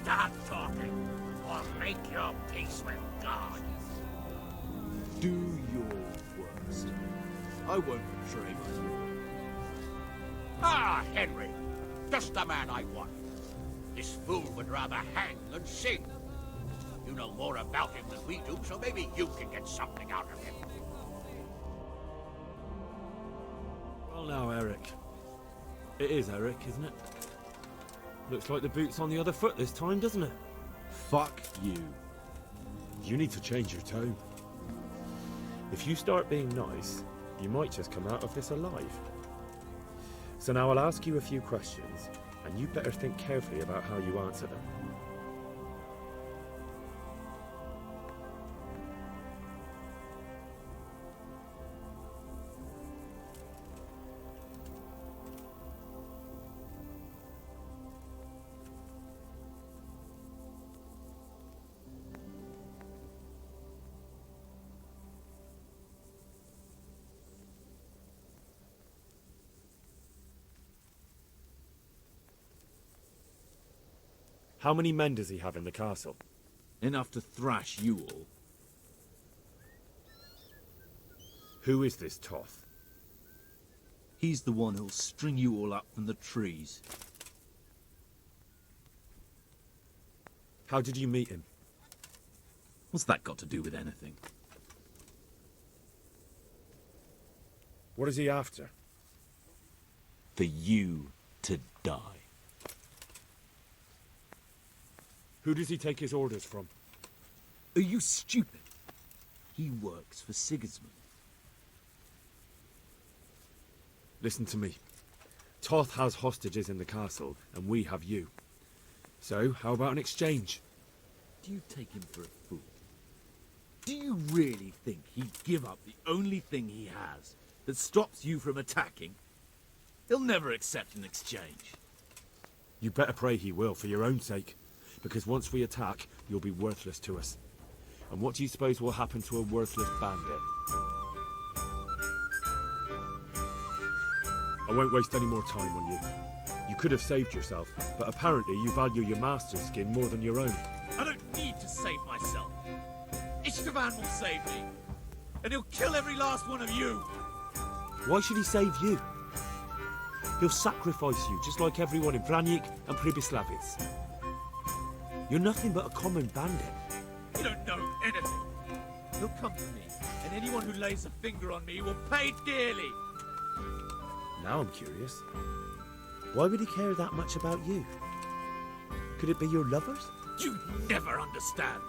start talking, or make your peace with God. Do your worst. I won't betray my lord. Ah, Henry, just the man I want. This fool would rather hang than sing. You know more about him than we do, so maybe you can get something out of him. Well now, Eric. It is Eric, isn't it? Looks like the boot's on the other foot this time, doesn't it? Fuck you. You need to change your tone. If you start being nice, you might just come out of this alive. So now I'll ask you a few questions, and you better think carefully about how you answer them. How many men does he have in the castle? Enough to thrash you all. Who is this Toth? He's the one who'll string you all up from the trees. How did you meet him? What's that got to do with anything? What is he after? For you to die. Who does he take his orders from? Are you stupid? He works for Sigismund. Listen to me. Toth has hostages in the castle, and we have you. So, how about an exchange? Do you take him for a fool? Do you really think he'd give up the only thing he has that stops you from attacking? He'll never accept an exchange. You better pray he will, for your own sake. Because once we attack, you'll be worthless to us. And what do you suppose will happen to a worthless bandit? I won't waste any more time on you. You could have saved yourself, but apparently you value your master's skin more than your own. I don't need to save myself. Istvan will save me. And he'll kill every last one of you. Why should he save you? He'll sacrifice you, just like everyone in Vranic and Pribyslavitz. You're nothing but a common bandit. You don't know anything. He'll come to me, and anyone who lays a finger on me will pay dearly. Now I'm curious. Why would he care that much about you? Could it be your lovers? You never understand.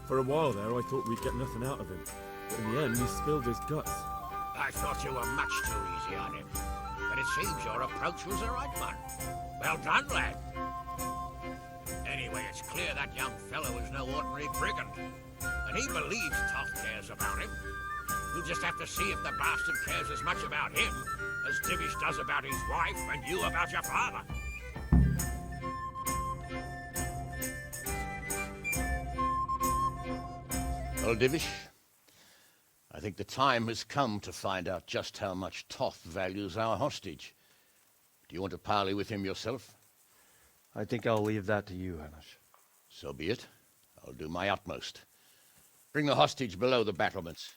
For a while there, I thought we'd get nothing out of him. But in the end, he spilled his guts. I thought you were much too easy on him. But it seems your approach was the right one. Well done, lad. Anyway, it's clear that young fellow is no ordinary brigand. And he believes Toth cares about him. We'll just have to see if the bastard cares as much about him as Divish does about his wife and you about your father. Well, Divish, I think the time has come to find out just how much Toth values our hostage. Do you want to parley with him yourself? I think I'll leave that to you, Hamish. So be it. I'll do my utmost. Bring the hostage below the battlements.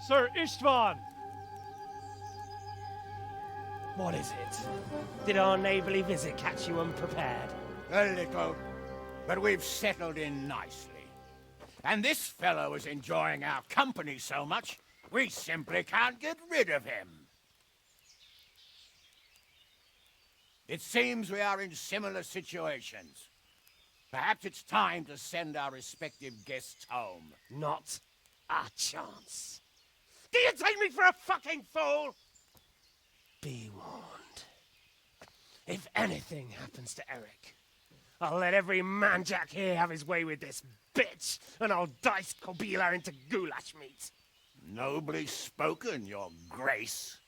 Sir Istvan! What is it? Did our neighbourly visit catch you unprepared? A little, but we've settled in nicely. And this fellow is enjoying our company so much, we simply can't get rid of him. It seems we are in similar situations. Perhaps it's time to send our respective guests home. Not a chance. Do you take me for a fucking fool? Be warned. If anything happens to Eric, I'll let every manjack here have his way with this bitch, and I'll dice Kobila into goulash meat. Nobly spoken, your grace.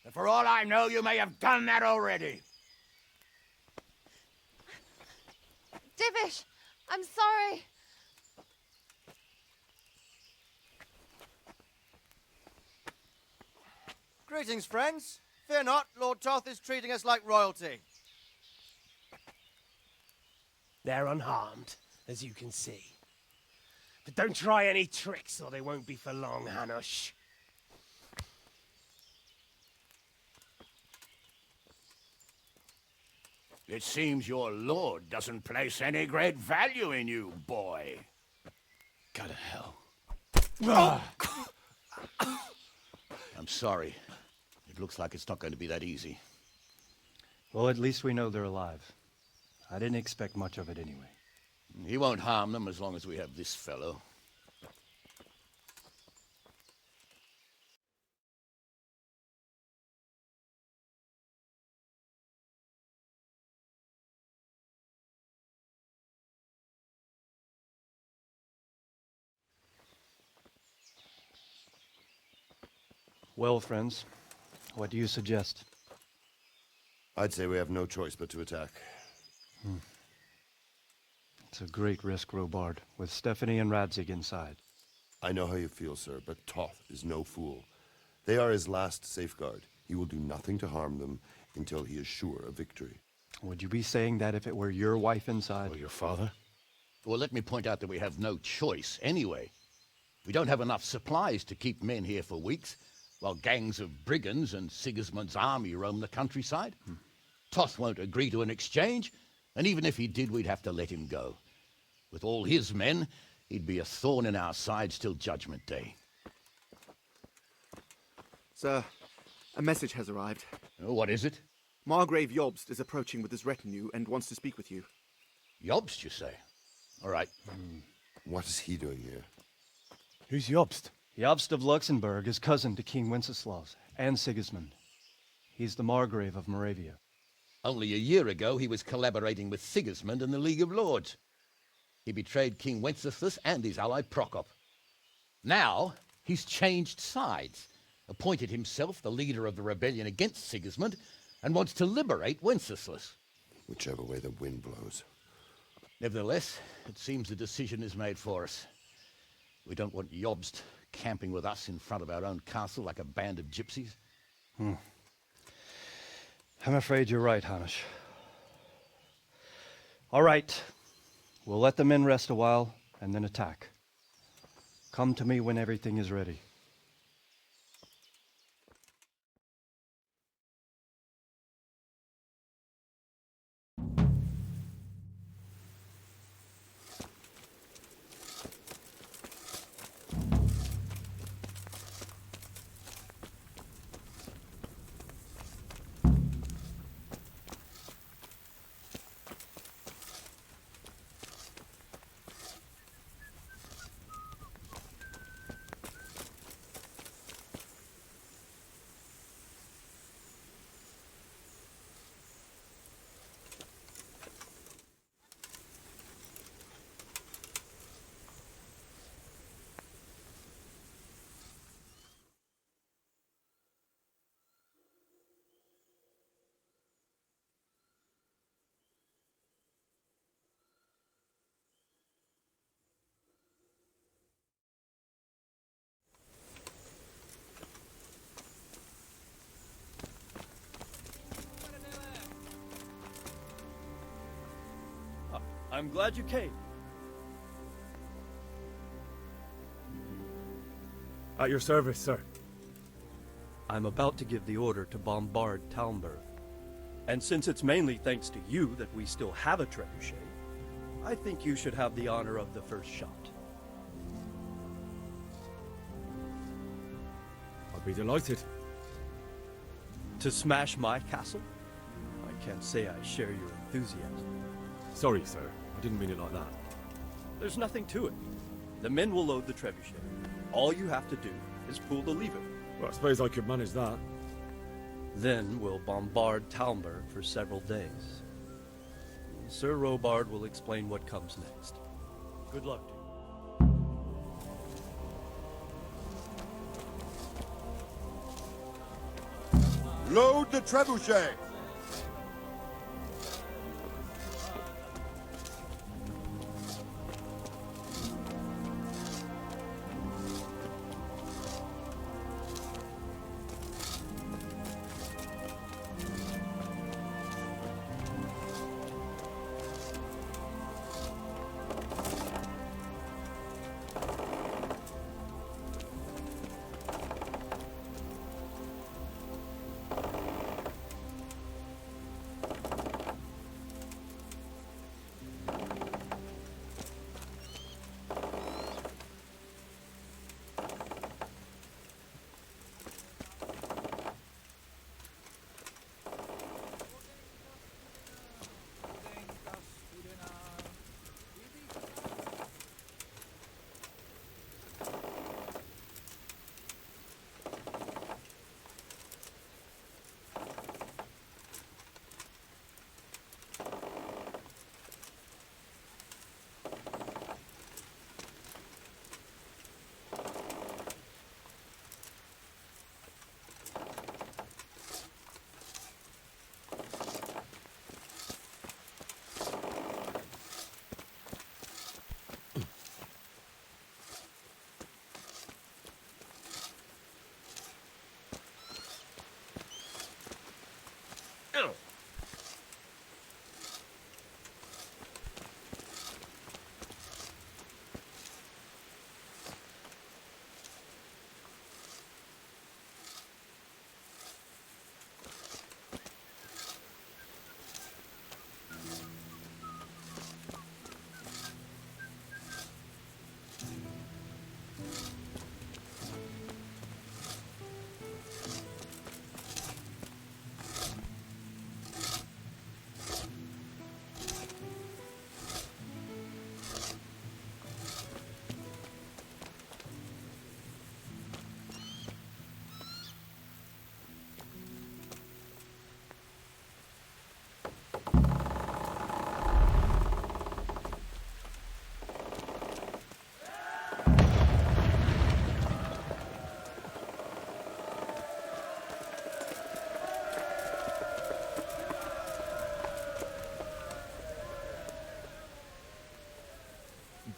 And for all I know, you may have done that already. Divish, I'm sorry. Greetings, friends. Fear not, Lord Toth is treating us like royalty. They're unharmed, as you can see. But don't try any tricks, or they won't be for long, Hanush. It seems your lord doesn't place any great value in you, boy. Go to hell. I'm sorry. It looks like it's not going to be that easy. Well, at least we know they're alive. I didn't expect much of it anyway. He won't harm them as long as we have this fellow. Well, friends, what do you suggest? I'd say we have no choice but to attack. It's a great risk, Robard, with Stephanie and Radzig inside. I know how you feel, sir, but Toth is no fool. They are his last safeguard. He will do nothing to harm them until he is sure of victory. Would you be saying that if it were your wife inside? Or your father? Well, let me point out that we have no choice anyway. We don't have enough supplies to keep men here for weeks, while gangs of brigands and Sigismund's army roam the countryside. Toth won't agree to an exchange, and even if he did, we'd have to let him go. With all his men, he'd be a thorn in our sides till Judgment Day. Sir, a message has arrived. Oh, what is it? Margrave Jobst is approaching with his retinue and wants to speak with you. Jobst, you say? All right. What is he doing here? Who's Jobst? Jobst of Luxembourg is cousin to King Wenceslaus and Sigismund. He's the Margrave of Moravia. Only a year ago, he was collaborating with Sigismund and the League of Lords. He betrayed King Wenceslas and his ally Prokop. Now, he's changed sides, appointed himself the leader of the rebellion against Sigismund, and wants to liberate Wenceslas. Whichever way the wind blows. Nevertheless, it seems the decision is made for us. We don't want Jobst camping with us in front of our own castle like a band of gypsies. I'm afraid you're right, Hanush. All right. We'll let the men rest a while, and then attack. Come to me when everything is ready. I'm glad you came. At your service, sir. I'm about to give the order to bombard Talmberg. And since it's mainly thanks to you that we still have a trebuchet, I think you should have the honor of the first shot. I'll be delighted. To smash my castle? I can't say I share your enthusiasm. Sorry, sir. I didn't mean it like that. There's nothing to it. The men will load the trebuchet. All you have to do is pull the lever. Well, I suppose I could manage that. Then we'll bombard Talmberg for several days. Sir Robard will explain what comes next. Good luck to you. Load the trebuchet!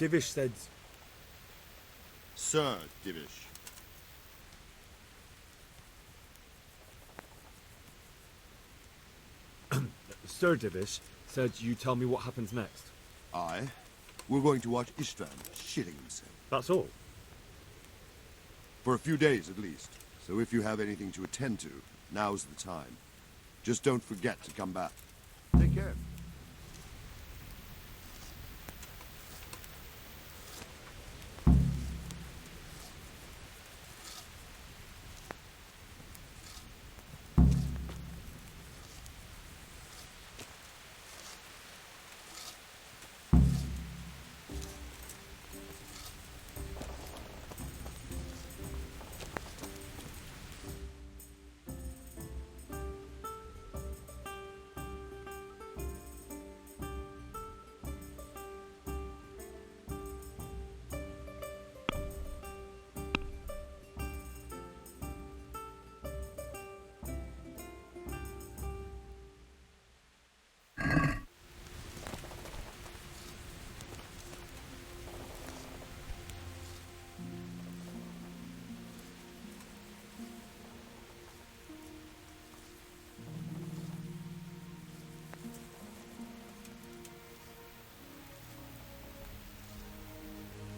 Divish said... Sir Divish. Sir Divish said you tell me what happens next. Aye. We're going to watch Istvan shitting himself. That's all? For a few days at least. So if you have anything to attend to, now's the time. Just don't forget to come back. Take care.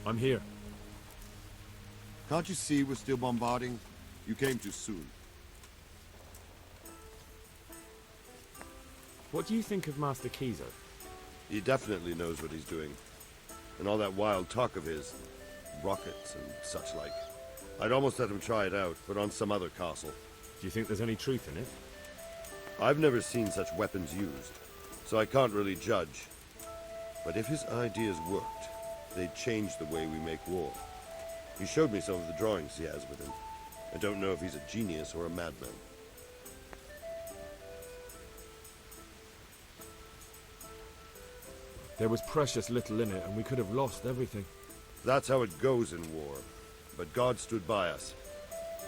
I'm here. Can't you see we're still bombarding? You came too soon. What do you think of Master Kiza? He definitely knows what he's doing. And all that wild talk of his, rockets and such like. I'd almost let him try it out, but on some other castle. Do you think there's any truth in it? I've never seen such weapons used, so I can't really judge. But if his ideas worked, they'd change the way we make war. He showed me some of the drawings he has with him. I don't know if he's a genius or a madman. There was precious little in it, and we could have lost everything. That's how it goes in war. But God stood by us.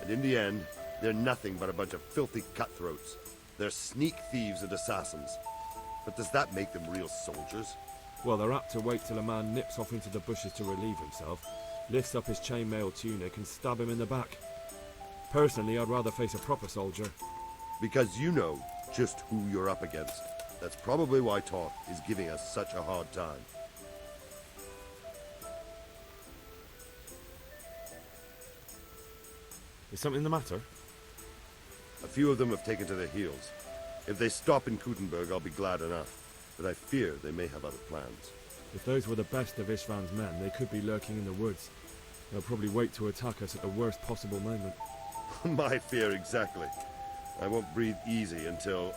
And in the end, they're nothing but a bunch of filthy cutthroats. They're sneak thieves and assassins. But does that make them real soldiers? Well, they're apt to wait till a man nips off into the bushes to relieve himself, lifts up his chainmail tunic and stab him in the back. Personally, I'd rather face a proper soldier. Because you know just who you're up against. That's probably why Toth is giving us such a hard time. Is something the matter? A few of them have taken to their heels. If they stop in Kutenberg, I'll be glad enough. But I fear they may have other plans. If those were the best of Ishvan's men, they could be lurking in the woods. They'll probably wait to attack us at the worst possible moment. My fear exactly. I won't breathe easy until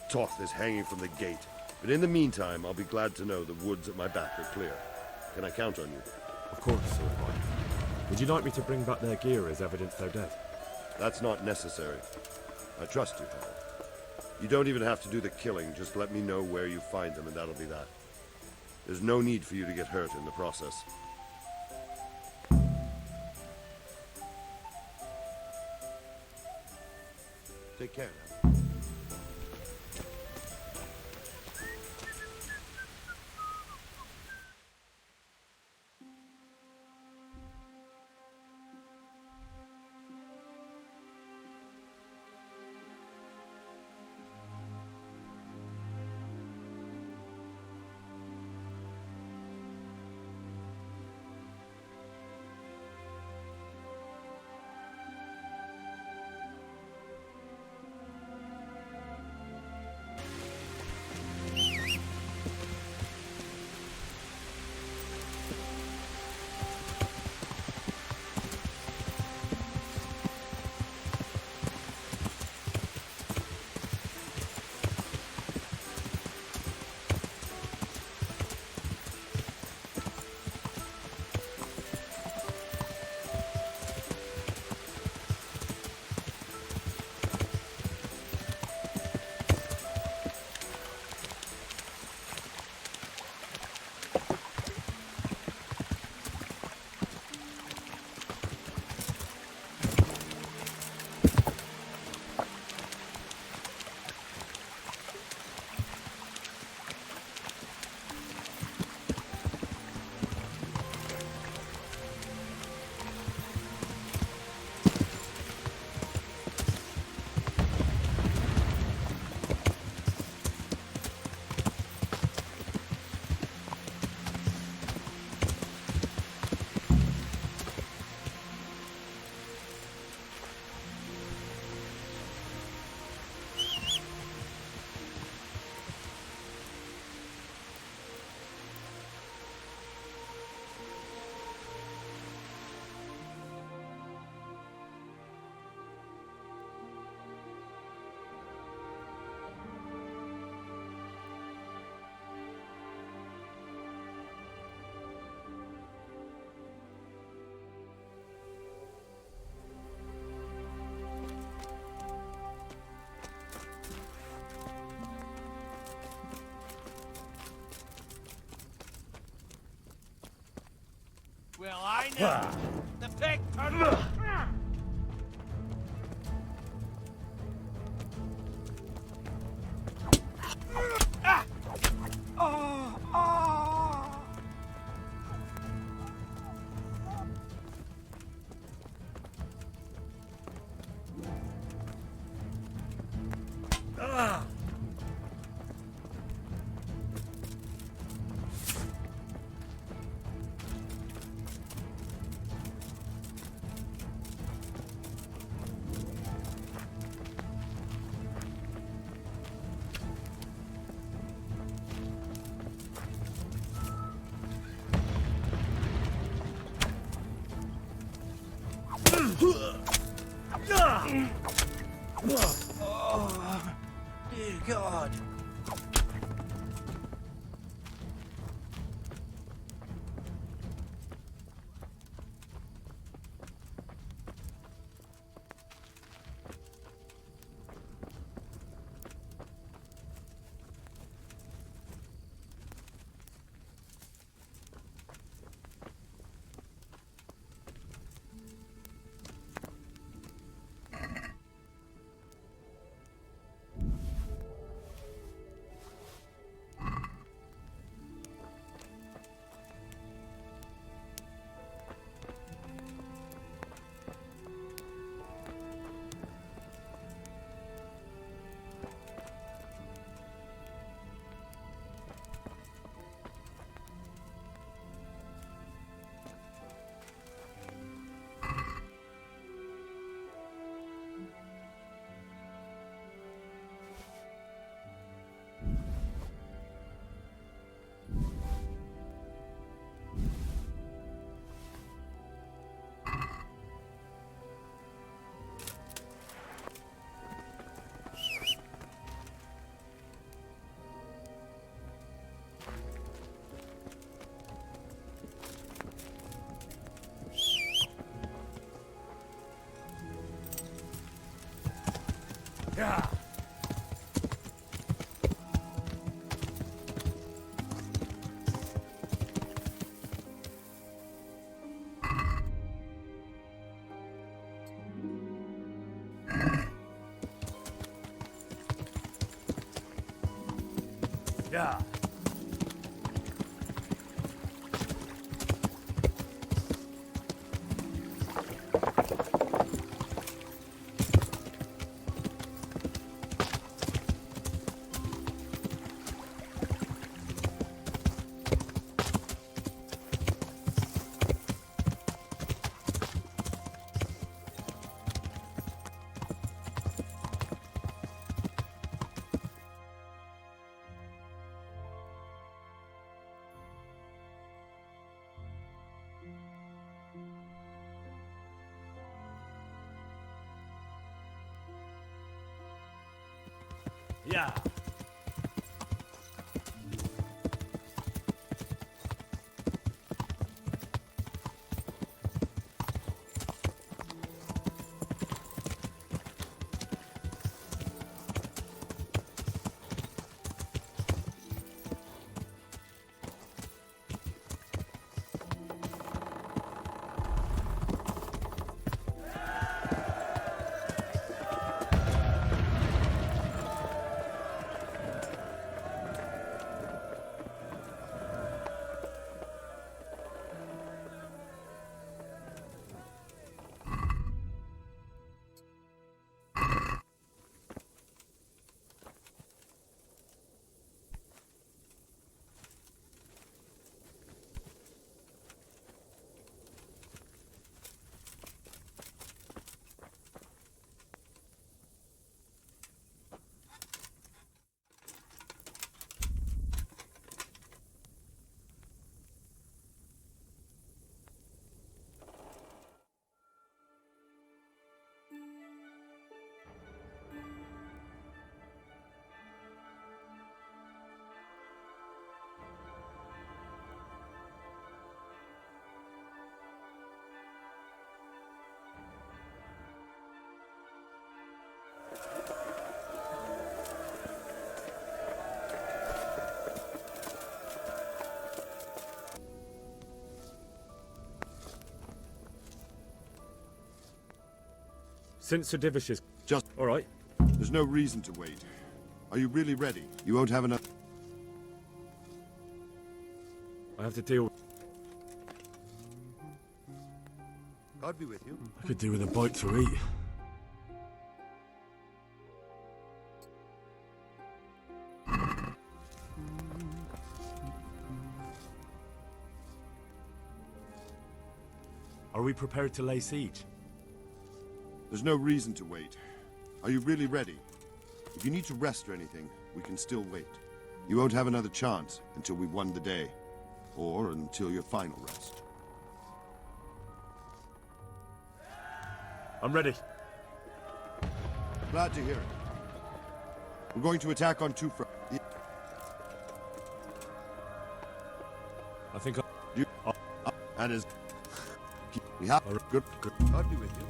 Toth is hanging from the gate. But in the meantime, I'll be glad to know the woods at my back are clear. Can I count on you? Of course, Swordboy. Would you like me to bring back their gear as evidence they're dead? That's not necessary. I trust you, Hal. You don't even have to do the killing, just let me know where you find them and that'll be that. There's no need for you to get hurt in the process. Take care now. Well, I know. The pig turned. Oh, dear God. Yeah. Yeah. Yeah. Since Sir Divish is... Just... All right. There's no reason to wait. Are you really ready? You won't have enough... I have to deal with... God be with you. I could do with a bite to eat. Are we prepared to lay siege? There's no reason to wait. Are you really ready? If you need to rest or anything, we can still wait. You won't have another chance until we've won the day. Or until your final rest. I'm ready. Glad to hear it. We're going to attack on two fronts. I think I... You... and as... We have... Good. God be with you.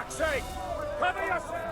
fuck's sake! Cover yourselves!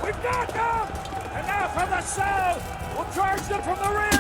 We've got them! And now from the south! We'll charge them from the rear!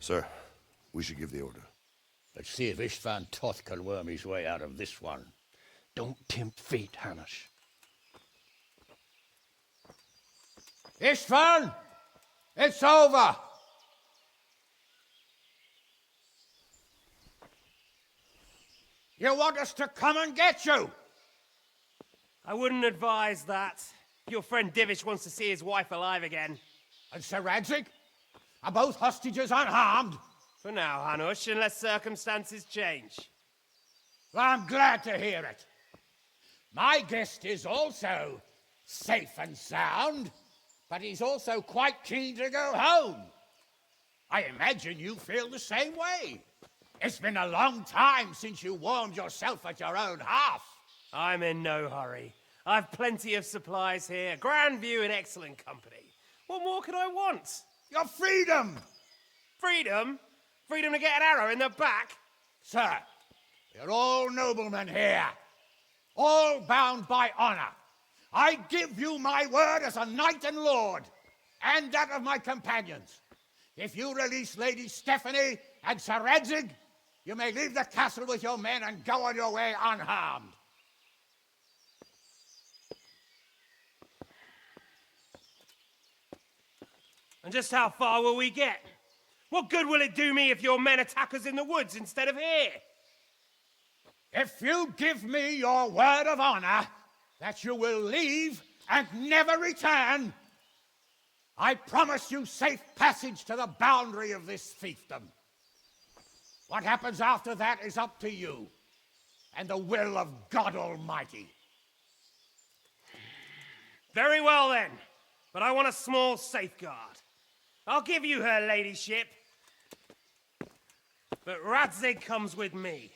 Sir, we should give the order. Let's see if Istvan Toth can worm his way out of this one. Don't tempt fate, Hanish. Istvan! It's over! You want us to come and get you? I wouldn't advise that. Your friend Divish wants to see his wife alive again. And Sir Radzig? Are both hostages unharmed? For now, Hanush, unless circumstances change. Well, I'm glad to hear it. My guest is also safe and sound, but he's also quite keen to go home. I imagine you feel the same way. It's been a long time since you warmed yourself at your own hearth. I'm in no hurry. I've plenty of supplies here, grand view and excellent company. What more could I want? Your freedom! Freedom? Freedom to get an arrow in the back? Sir, we're all noblemen here, all bound by honor. I give you my word as a knight and lord, and that of my companions. If you release Lady Stephanie and Sir Radzig, you may leave the castle with your men and go on your way unharmed. And just how far will we get? What good will it do me if your men attack us in the woods instead of here? If you give me your word of honor that you will leave and never return, I promise you safe passage to the boundary of this fiefdom. What happens after that is up to you and the will of God Almighty. Very well then, but I want a small safeguard. I'll give you her ladyship, but Radzig comes with me.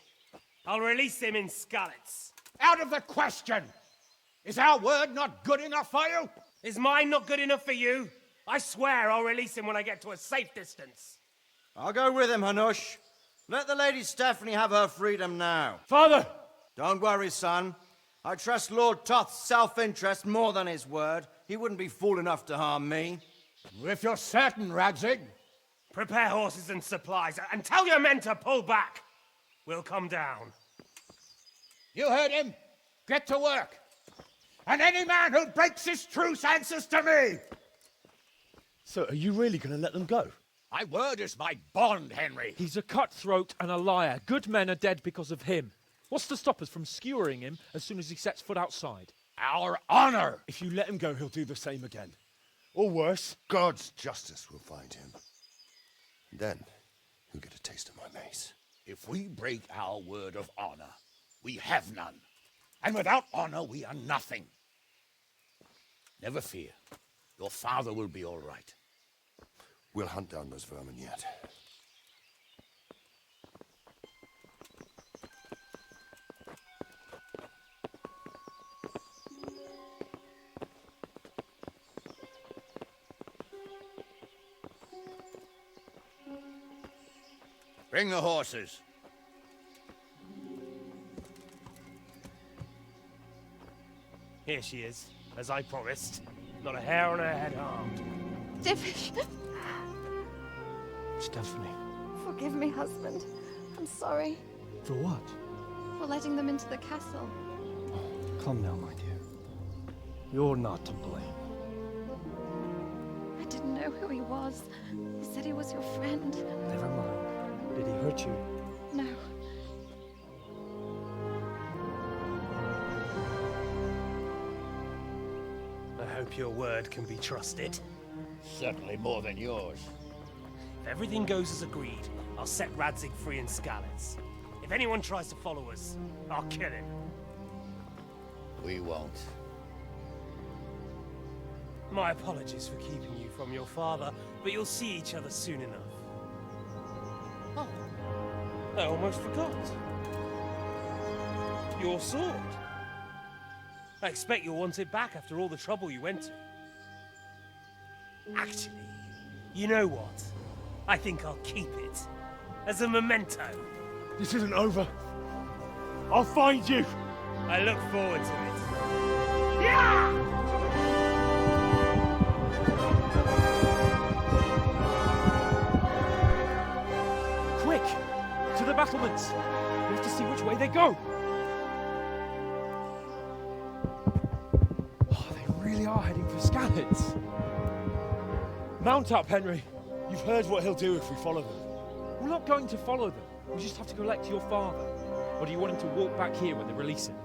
I'll release him in Skalitz. Out of the question! Is our word not good enough for you? Is mine not good enough for you? I swear I'll release him when I get to a safe distance. I'll go with him, Hanush. Let the Lady Stephanie have her freedom now. Father! Don't worry, son. I trust Lord Toth's self-interest more than his word. He wouldn't be fool enough to harm me. If you're certain, Radzig. Prepare horses and supplies, and tell your men to pull back. We'll come down. You heard him. Get to work. And any man who breaks his truce answers to me. So, are you really going to let them go? My word is my bond, Henry. He's a cutthroat and a liar. Good men are dead because of him. What's to stop us from skewering him as soon as he sets foot outside? Our honor! If you let him go, he'll do the same again. Or worse. God's justice will find him. Then, he'll get a taste of my mace. If we break our word of honor, we have none. And without honor, we are nothing. Never fear. Your father will be all right. We'll hunt down those vermin yet. Bring the horses. Here she is, as I promised. Not a hair on her head harmed. Divish, Stephanie. forgive me, husband. I'm sorry For what? for letting them into the castle. Come now, my dear. You're not to blame. I didn't know who he was. He said he was your friend. Never mind. Did he hurt you? No. I hope your word can be trusted. Certainly more than yours. If everything goes as agreed, I'll set Radzig free in Skalitz. If anyone tries to follow us, I'll kill him. We won't. My apologies for keeping you from your father, but you'll see each other soon enough. Oh, I almost forgot. Your sword. I expect you'll want it back after all the trouble you went to. Actually, you know what? I think I'll keep it. As a memento. This isn't over. I'll find you. I look forward to it. Yeah! Quick! To the battlements! We have to see which way they go! Oh, they really are heading for Skalitz. Mount up, Henry. You've heard what he'll do if we follow them. We're not going to follow them. We just have to collect your father. Or do you want him to walk back here when they release him?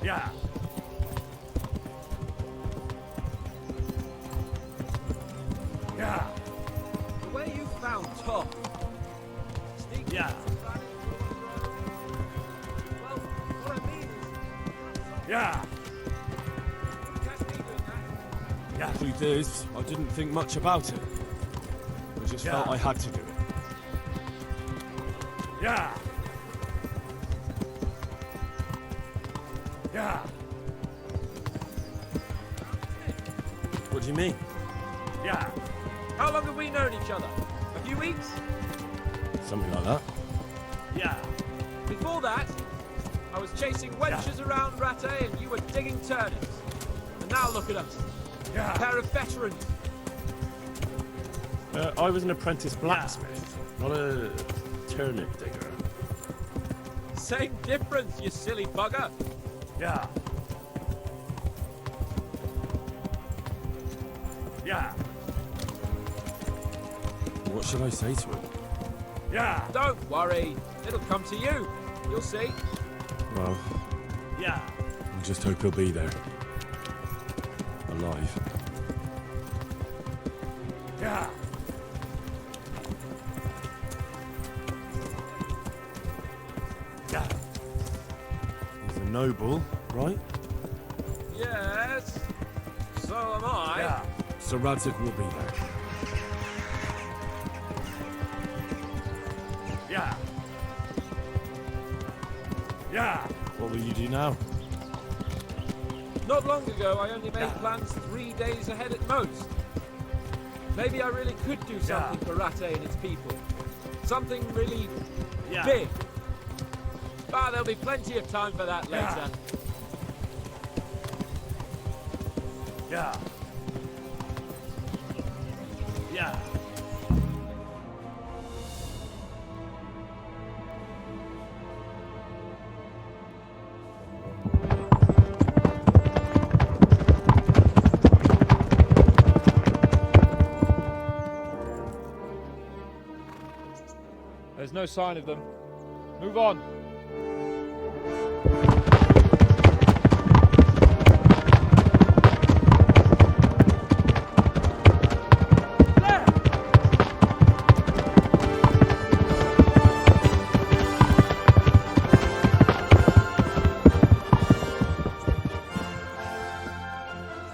Yeah. Yeah. The way you found Tom. Yeah. Well, what I mean is... Yeah. You wouldn't catch me doing that. Truth is, I didn't think much about it. I just felt I had to do it. Yeah. Yeah. What do you mean? Yeah. How long have we known each other? A few weeks? Something like that. Yeah. Before that, I was chasing wenches around Rattay and you were digging turnips. And now look at us. Yeah. A pair of veterans. I was an apprentice blacksmith, not a turnip digger. Same difference, you silly bugger. Yeah. Yeah. What should I say to him? Yeah. Don't worry. It'll come to you. You'll see. Well, Yeah. I just hope he'll be there. Alive. Yeah. Yeah. He's a noble, right? Yes. So am I. Yeah. So Radzik will be there. Yeah. Yeah. What will you do now? Not long ago, I only made plans 3 days ahead at most. Maybe I really could do something for Rattay and its people. Something really big. But there'll be plenty of time for that later. Yeah. Yeah. There's no sign of them. Move on.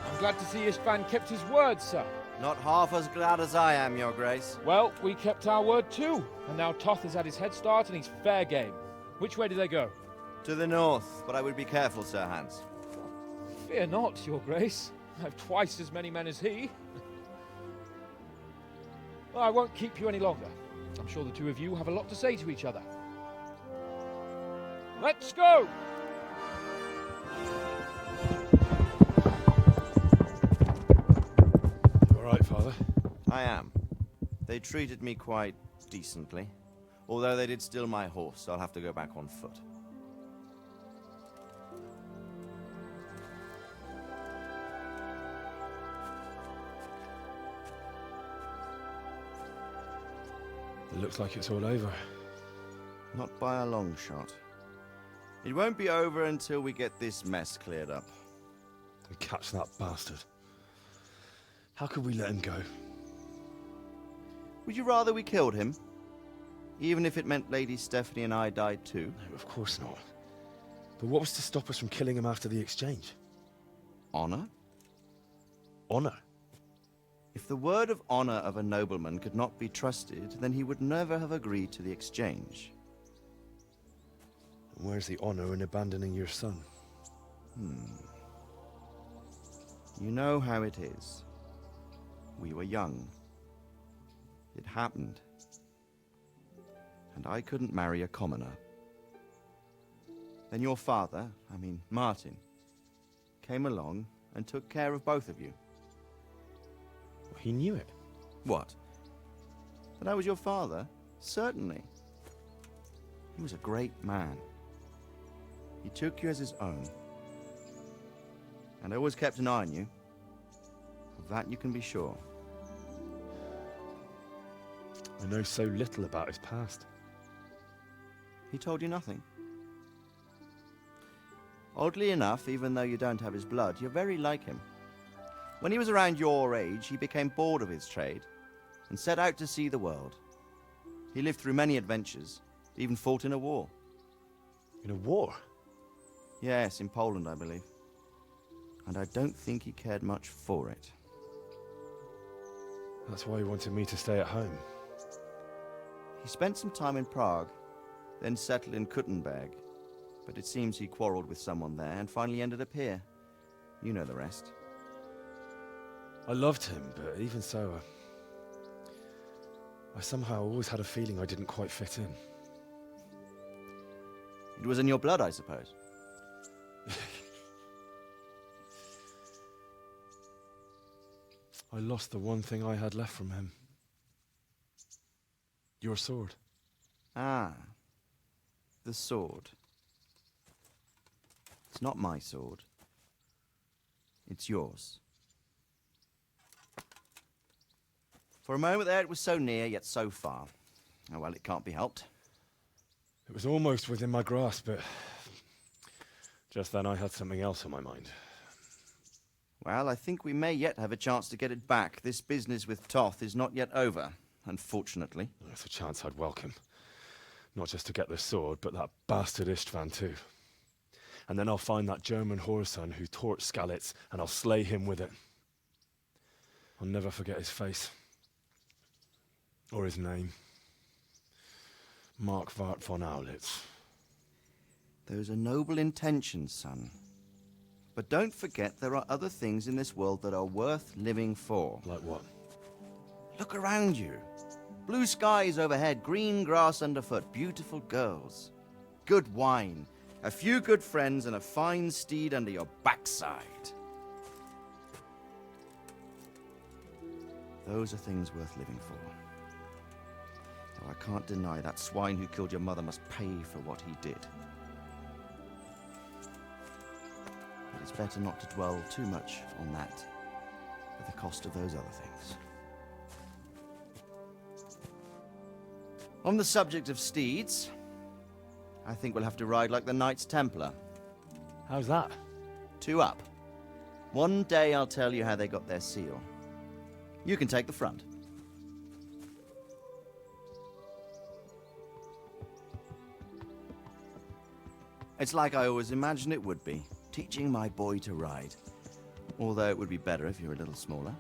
I'm glad to see Ishban kept his word, sir. Not half as glad as I am, Your Grace. Well, we kept our word too. And now Toth has had his head start and he's fair game. Which way do they go? To the north, but I would be careful, Sir Hans. Fear not, Your Grace. I have twice as many men as he. Well, I won't keep you any longer. I'm sure the two of you have a lot to say to each other. Let's go! All right, Father? I am. They treated me quite decently. Although they did steal my horse, so I'll have to go back on foot. It looks like it's all over. Not by a long shot. It won't be over until we get this mess cleared up. And catch that bastard. How could we let him go? Would you rather we killed him? Even if it meant Lady Stephanie and I died too? No, of course not. But what was to stop us from killing him after the exchange? Honor? Honor? If the word of honor of a nobleman could not be trusted, then he would never have agreed to the exchange. And where's the honor in abandoning your son? You know how it is. We were young. It happened. And I couldn't marry a commoner. Then your father, Martin, came along and took care of both of you. He knew it. What? That I was your father? Certainly. He was a great man. He took you as his own. And I always kept an eye on you. Of that you can be sure. I know so little about his past. He told you nothing? Oddly enough, even though you don't have his blood, you're very like him. When he was around your age, he became bored of his trade and set out to see the world. He lived through many adventures, even fought in a war. In a war? Yes, in Poland, I believe. And I don't think he cared much for it. That's why he wanted me to stay at home. He spent some time in Prague, then settled in Kuttenberg. But it seems he quarreled with someone there and finally ended up here. You know the rest. I loved him, but even so, I somehow always had a feeling I didn't quite fit in. It was in your blood, I suppose. I lost the one thing I had left from him. Your sword. Ah, the sword. It's not my sword. It's yours. For a moment there, it was so near, yet so far. Oh, well, it can't be helped. It was almost within my grasp, but just then I had something else on my mind. Well, I think we may yet have a chance to get it back. This business with Toth is not yet over, unfortunately. That's a chance I'd welcome. Not just to get the sword, but that bastard Istvan too. And then I'll find that German whoreson who torched Skalitz, and I'll slay him with it. I'll never forget his face. Or his name. Marquardt von Aulitz. Those are noble intentions, son. But don't forget there are other things in this world that are worth living for. Like what? Look around you. Blue skies overhead, green grass underfoot, beautiful girls. Good wine, a few good friends, and a fine steed under your backside. Those are things worth living for. Though I can't deny that swine who killed your mother must pay for what he did. But it's better not to dwell too much on that at the cost of those other things. On the subject of steeds, I think we'll have to ride like the Knights Templar. How's that? 2 up. One day I'll tell you how they got their seal. You can take the front. It's like I always imagined it would be, teaching my boy to ride. Although it would be better if you were a little smaller.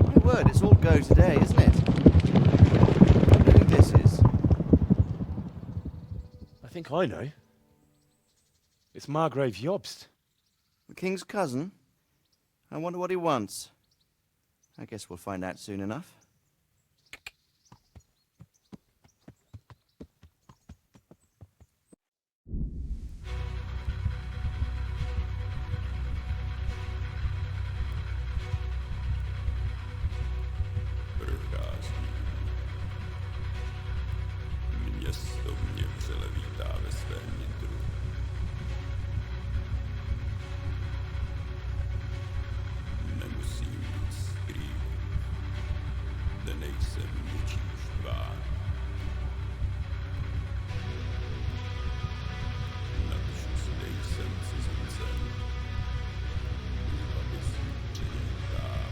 My word, it's all go today, isn't it? I wonder who this is. I think I know. It's Margrave Jobst. The king's cousin? I wonder what he wants. I guess we'll find out soon enough. Město mě vřele vítá ve svém nitru. Nemusím nic skrývat, zde nejsem ničím štván. Natož nejsem cizincem, aby si přinětá.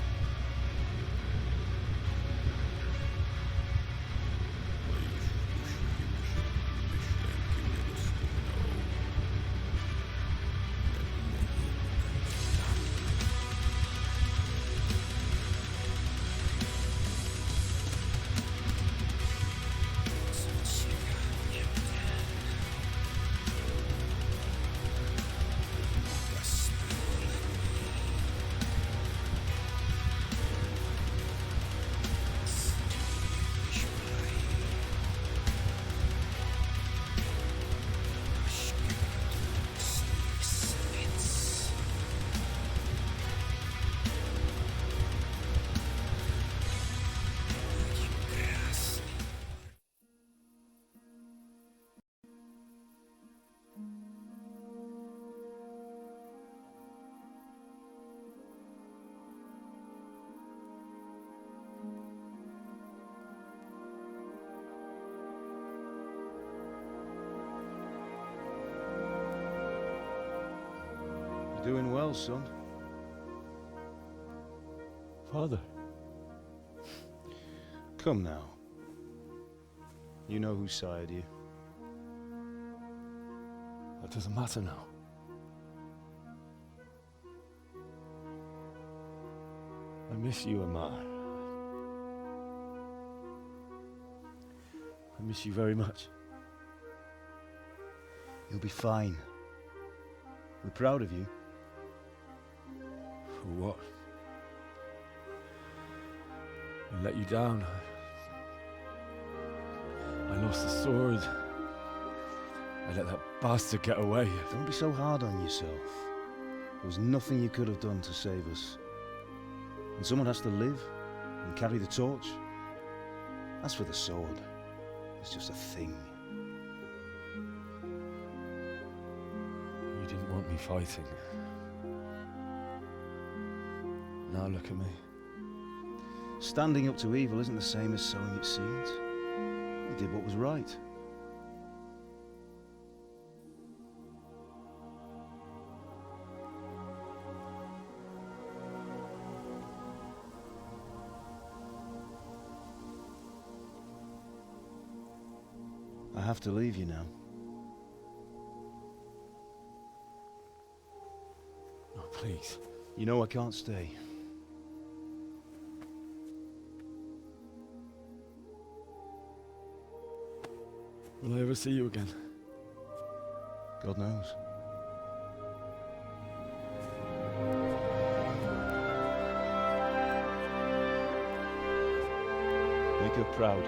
Doing well, son. Father. Come now. You know who sired you. That doesn't matter now. I miss you, Amar. I miss you very much. You'll be fine. We're proud of you. For what? I let you down. I lost the sword. I let that bastard get away. Don't be so hard on yourself. There was nothing you could have done to save us. And someone has to live and carry the torch. As for the sword, it's just a thing. You didn't want me fighting. Now look at me. Standing up to evil isn't the same as sowing its seeds. You did what was right. I have to leave you now. Oh, please. You know I can't stay. Will I ever see you again? God knows. Make her proud.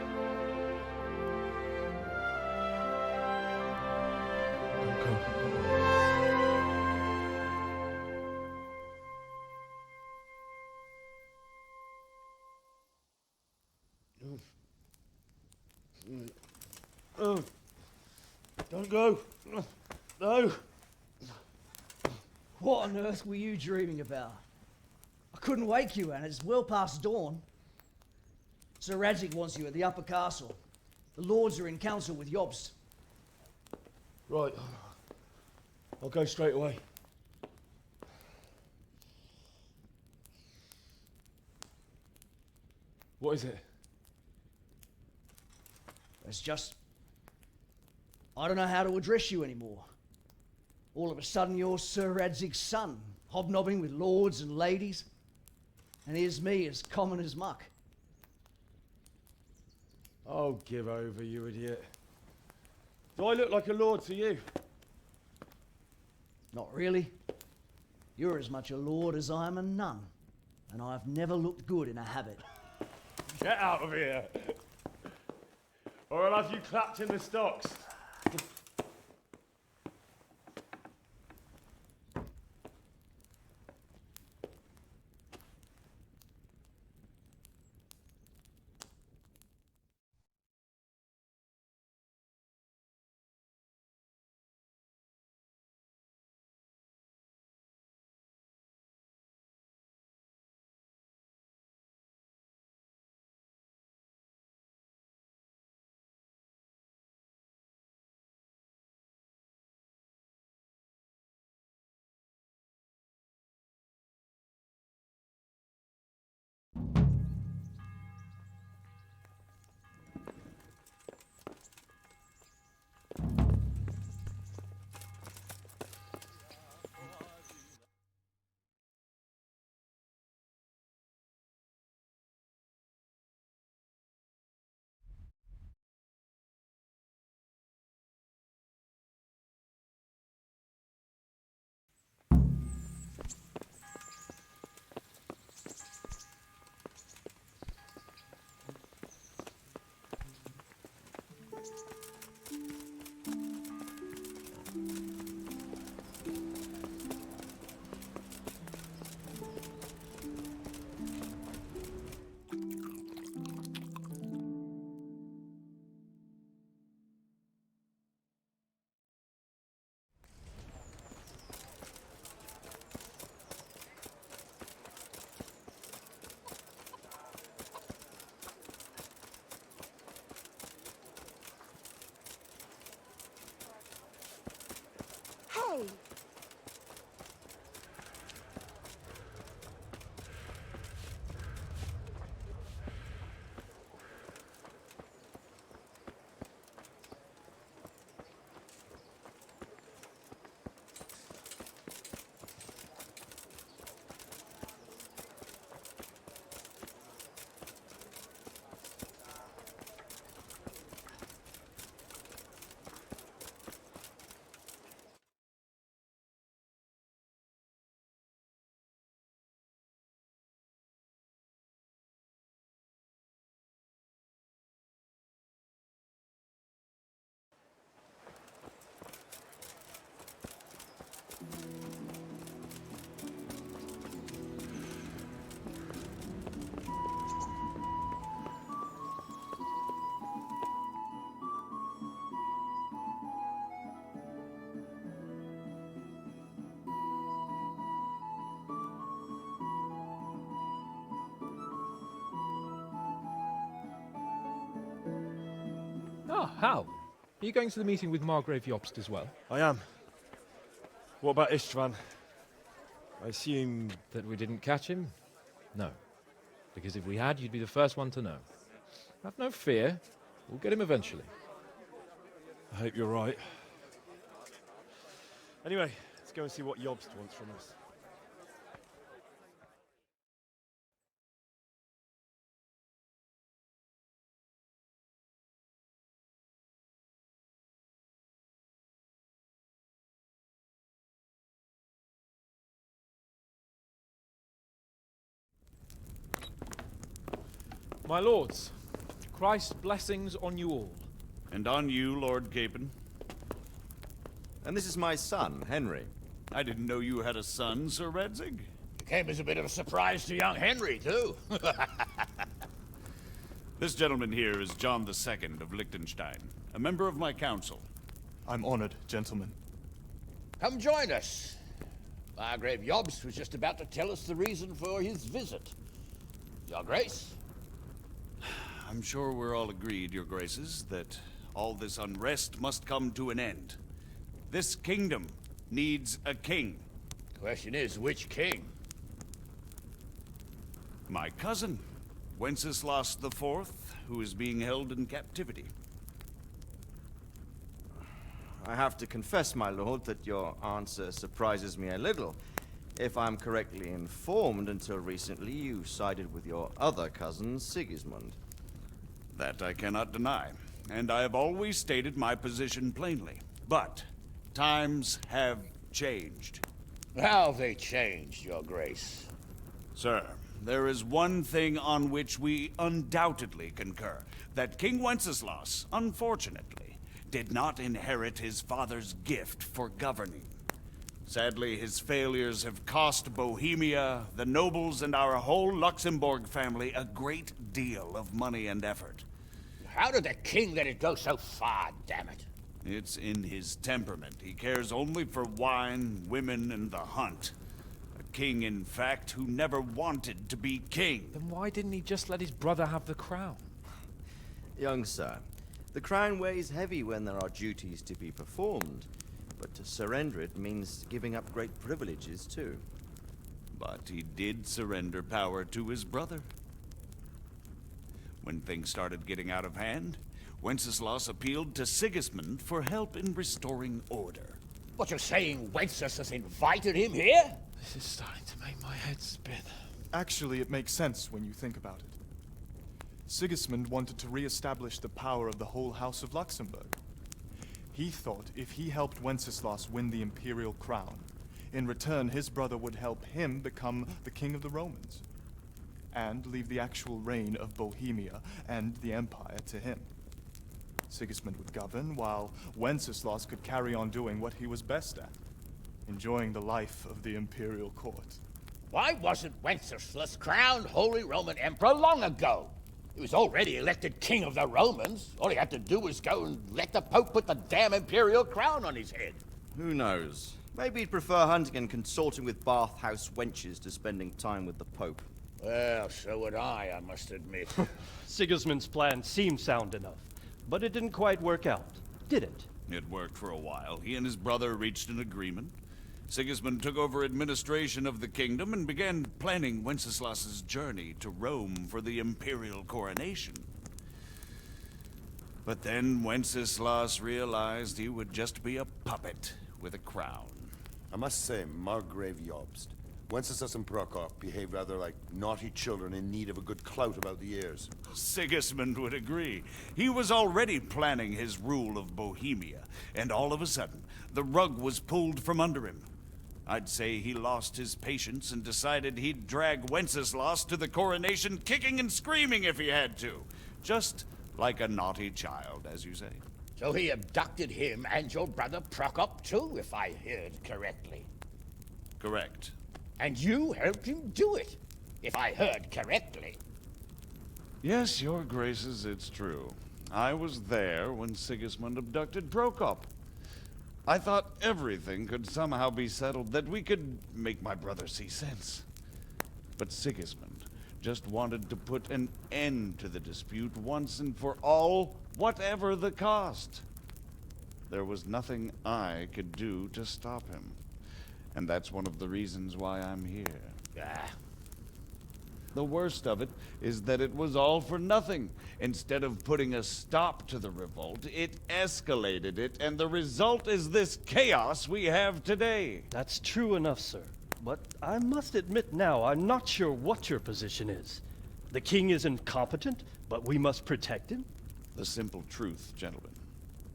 Oh, don't go. No. What on earth were you dreaming about? I couldn't wake you, and it's well past dawn. Sir Radzig wants you at the upper castle. The lords are in council with Yobst. Right. I'll go straight away. What is it? It's just... I don't know how to address you anymore. All of a sudden you're Sir Radzig's son, hobnobbing with lords and ladies. And here's me, as common as muck. Oh, give over, you idiot. Do I look like a lord to you? Not really. You're as much a lord as I am a nun. And I've never looked good in a habit. Get out of here! Or I'll have you clapped in the stocks. Ah, Hal. Are you going to the meeting with Margrave Jobst as well? I am. What about Istvan? I assume... That we didn't catch him? No. Because if we had, you'd be the first one to know. Have no fear. We'll get him eventually. I hope you're right. Anyway, let's go and see what Jobst wants from us. My lords, Christ's blessings on you all. And on you, Lord Capon. And this is my son, Henry. I didn't know you had a son, Sir Redzig. It came as a bit of a surprise to young Henry, too. This gentleman here is John II of Liechtenstein, a member of my council. I'm honored, gentlemen. Come join us. Margrave Jobst was just about to tell us the reason for his visit. Your Grace? I'm sure we're all agreed, Your Graces, that all this unrest must come to an end. This kingdom needs a king. Question is, which king? My cousin, Wenceslas IV, who is being held in captivity. I have to confess, my lord, that your answer surprises me a little. If I'm correctly informed, until recently you sided with your other cousin, Sigismund. That I cannot deny, and I have always stated my position plainly. But times have changed. How have they changed, Your Grace? Sir, there is one thing on which we undoubtedly concur. That King Wenceslas, unfortunately, did not inherit his father's gift for governing. Sadly, his failures have cost Bohemia, the nobles, and our whole Luxembourg family a great deal of money and effort. How did the king let it go so far, damn it? It's in his temperament. He cares only for wine, women, and the hunt. A king, in fact, who never wanted to be king. Then why didn't he just let his brother have the crown? Young sir, the crown weighs heavy when there are duties to be performed. But to surrender it means giving up great privileges, too. But he did surrender power to his brother. When things started getting out of hand, Wenceslas appealed to Sigismund for help in restoring order. What, you're saying Wenceslas invited him here? This is starting to make my head spin. Actually, it makes sense when you think about it. Sigismund wanted to re-establish the power of the whole House of Luxembourg. He thought if he helped Wenceslas win the imperial crown, in return his brother would help him become the king of the Romans, and leave the actual reign of Bohemia and the empire to him. Sigismund would govern, while Wenceslas could carry on doing what he was best at, enjoying the life of the imperial court. Why wasn't Wenceslas crowned Holy Roman Emperor long ago? He was already elected king of the Romans. All he had to do was go and let the Pope put the damn imperial crown on his head. Who knows? Maybe he'd prefer hunting and consorting with bathhouse wenches to spending time with the Pope. Well, so would I must admit. Sigismund's plan seemed sound enough, but it didn't quite work out, did it? It worked for a while. He and his brother reached an agreement. Sigismund took over administration of the kingdom and began planning Wenceslas's journey to Rome for the imperial coronation. But then Wenceslas realized he would just be a puppet with a crown. I must say, Margrave Jobst, Wenceslas and Prokop behave rather like naughty children in need of a good clout about the ears. Sigismund would agree. He was already planning his rule of Bohemia, and all of a sudden, the rug was pulled from under him. I'd say he lost his patience and decided he'd drag Wenceslas to the coronation kicking and screaming if he had to. Just like a naughty child, as you say. So he abducted him and your brother Prokop too, if I heard correctly. Correct. And you helped him do it, if I heard correctly. Yes, your graces, it's true. I was there when Sigismund abducted Prokop. I thought everything could somehow be settled, that we could make my brother see sense. But Sigismund just wanted to put an end to the dispute once and for all, whatever the cost. There was nothing I could do to stop him. And that's one of the reasons why I'm here. The worst of it is that it was all for nothing. Instead of putting a stop to the revolt, it escalated it, and the result is this chaos we have today. That's true enough, sir. But I must admit now, I'm not sure what your position is. The king is incompetent, but we must protect him? The simple truth, gentlemen,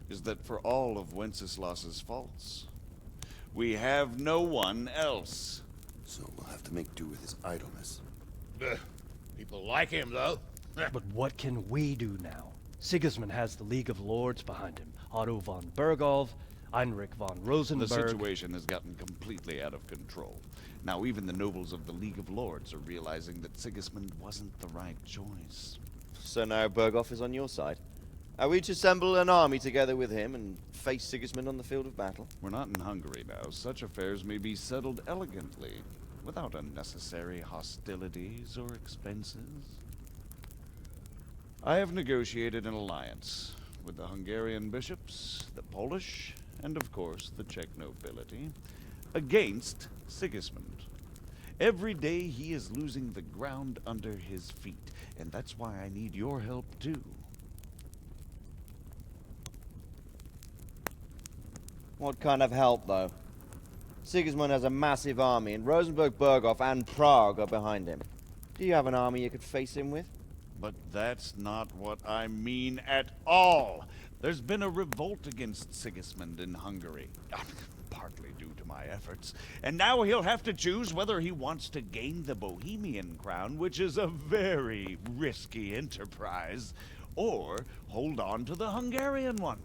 is that for all of Wenceslas's faults, we have no one else. So we'll have to make do with his idleness. People like him, though. But what can we do now? Sigismund has the League of Lords behind him. Otto von Bergholf, Heinrich von Rosenberg. The situation has gotten completely out of control. Now even the nobles of the League of Lords are realizing that Sigismund wasn't the right choice. So now Bergholf is on your side. Are we to assemble an army together with him and face Sigismund on the field of battle? We're not in Hungary now. Such affairs may be settled elegantly, without unnecessary hostilities or expenses. I have negotiated an alliance with the Hungarian bishops, the Polish, and of course the Czech nobility, against Sigismund. Every day he is losing the ground under his feet, and that's why I need your help too. What kind of help, though? Sigismund has a massive army, and Rosenberg, Berghof, and Prague are behind him. Do you have an army you could face him with? But that's not what I mean at all. There's been a revolt against Sigismund in Hungary, partly due to my efforts, and now he'll have to choose whether he wants to gain the Bohemian crown, which is a very risky enterprise, or hold on to the Hungarian one.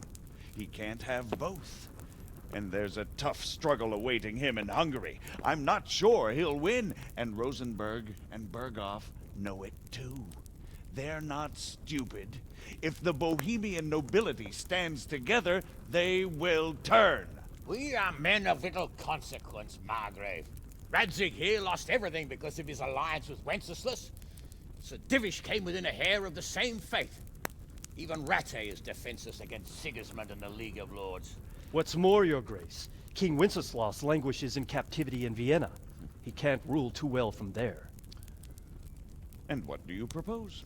He can't have both. And there's a tough struggle awaiting him in Hungary. I'm not sure he'll win, and Rosenberg and Berghof know it too. They're not stupid. If the Bohemian nobility stands together, they will turn. We are men of little consequence, Margrave. Radzig here lost everything because of his alliance with Wenceslas. Sir Divish came within a hair of the same fate. Even Rattay is defenseless against Sigismund and the League of Lords. What's more, your grace, King Wenceslas languishes in captivity in Vienna. He can't rule too well from there. And what do you propose?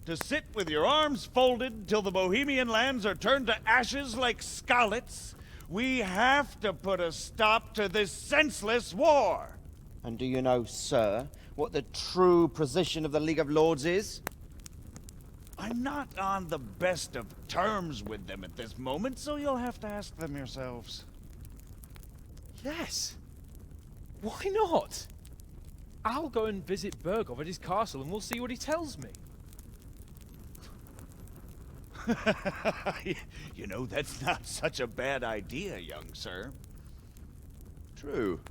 To sit with your arms folded till the Bohemian lands are turned to ashes like Skalitz? We have to put a stop to this senseless war! And do you know, sir, what the true position of the League of Lords is? I'm not on the best of terms with them at this moment, so you'll have to ask them yourselves. Yes. Why not? I'll go and visit Berghof at his castle and we'll see what he tells me. You know, that's not such a bad idea, young sir. True.